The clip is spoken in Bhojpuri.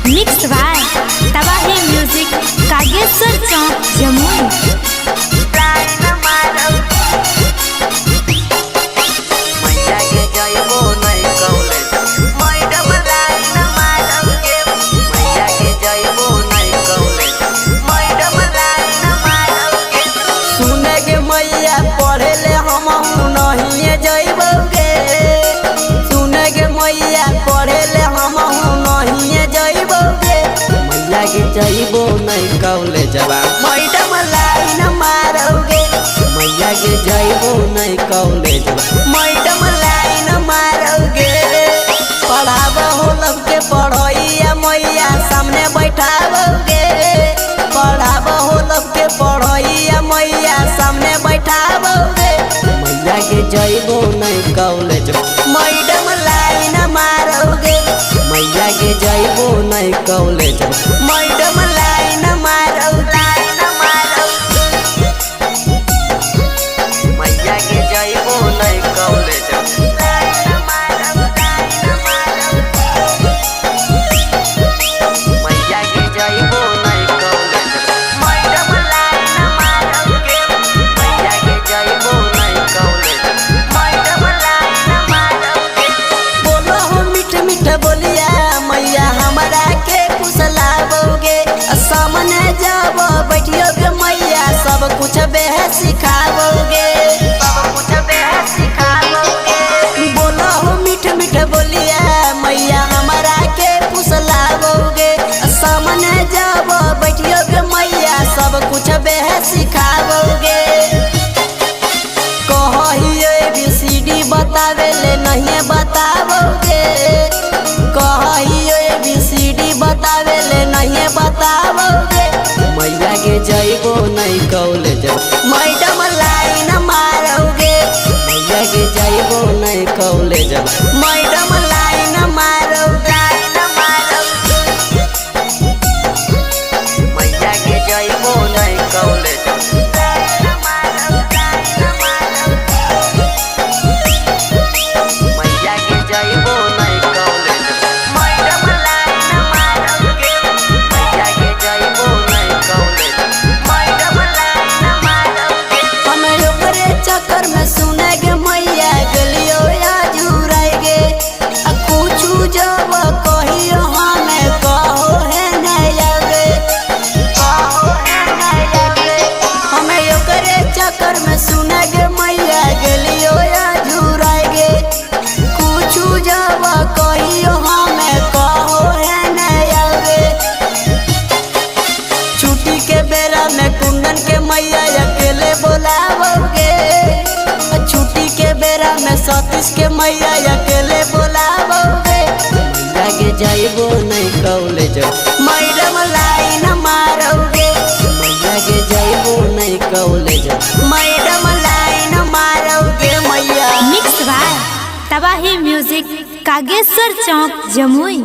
मिक्स बाय तबाही म्यूजिक कागेश्वर चौक जमुई। जइबो नहीं कॉलेजवा मैडम लाइन मारोगे। मैया के जइबो नहीं कॉलेजवा मैडम लाइन मारोगे। पढ़ाब हो लब के पढ़ैया मैया सामने बैठाओगे। पढ़ाब हो लब के पढ़ैया मैया सामने बैठाओगे। मैया के जइबो नहीं कॉलेजवा मैडम लाइन मारोगे। मैया के जइबो नहीं कॉलेजवा मैडम लाइन मारो लाइन मारो। मैया के जइबो नहीं कॉलेजवा लाइन मारो लाइन मारो। मैया के जइबो नहीं कॉलेजवा मैडम लाइन मारोगे। मैया के जइबो नहीं कॉलेजवा मैडम लाइन मारोगे। बोलो हो मीठ मीठ बोलिया मैया हमारा के फुसलाओगे। सामने जब बैठियोगे मैया सब कुछ बेह सिखाओगे। सब कुछ बेह सिखाओगे। बोलो हो मीठ मीठ बोलिया मैया हमारा के फुसलाओगे। सामने जब बैठियोगे मैया सब कुछ बेह सिखाओगे। कहियो ABCD बतावे ले नहीं बताओगे। कहियो ABCD बतावे ले नहीं बताओगे। मैया के जइबो नहीं कॉलेजवा मैडम लाइन मारोगे। मैया के जइबो नहीं कॉलेजवा मैडम लाइन मारो लाइन मारो। मैया के जइबो नहीं कॉलेजवा लाइन मारो लाइन मारो। मैया के जइबो नहीं कॉलेजवा मैडम लाइन मारोगे। मैया के जइबो नहीं कॉलेजवा मैडम लाइन मारोगे। हम ओकरे चक्कर में सुनेगे मैया गलियो या जुराएगे। कुछ जब कहियो हमें कहो है नहीं आवे कहो है नहीं आवे। हमें ओकरे चक्कर में सुनेगे मैया गलियो या जुराएगे। कुछ जब कहियो हमें कहो है नहीं आवे। छुट्टी के बेरा में कुंदन के मैया अकेले बोलाओगे। छुट्टी के बेरा में सतीश के मैया अकेले बोलाओगे। मैया के जइबो नहीं कॉलेजवा मैडम लाइन मारोगे। मैया के जइबो नहीं कॉलेजवा मैडम लाइन मारोगे। मैया मिक्स बाय तबाही म्यूजिक कागेश्वर चौक जमुई।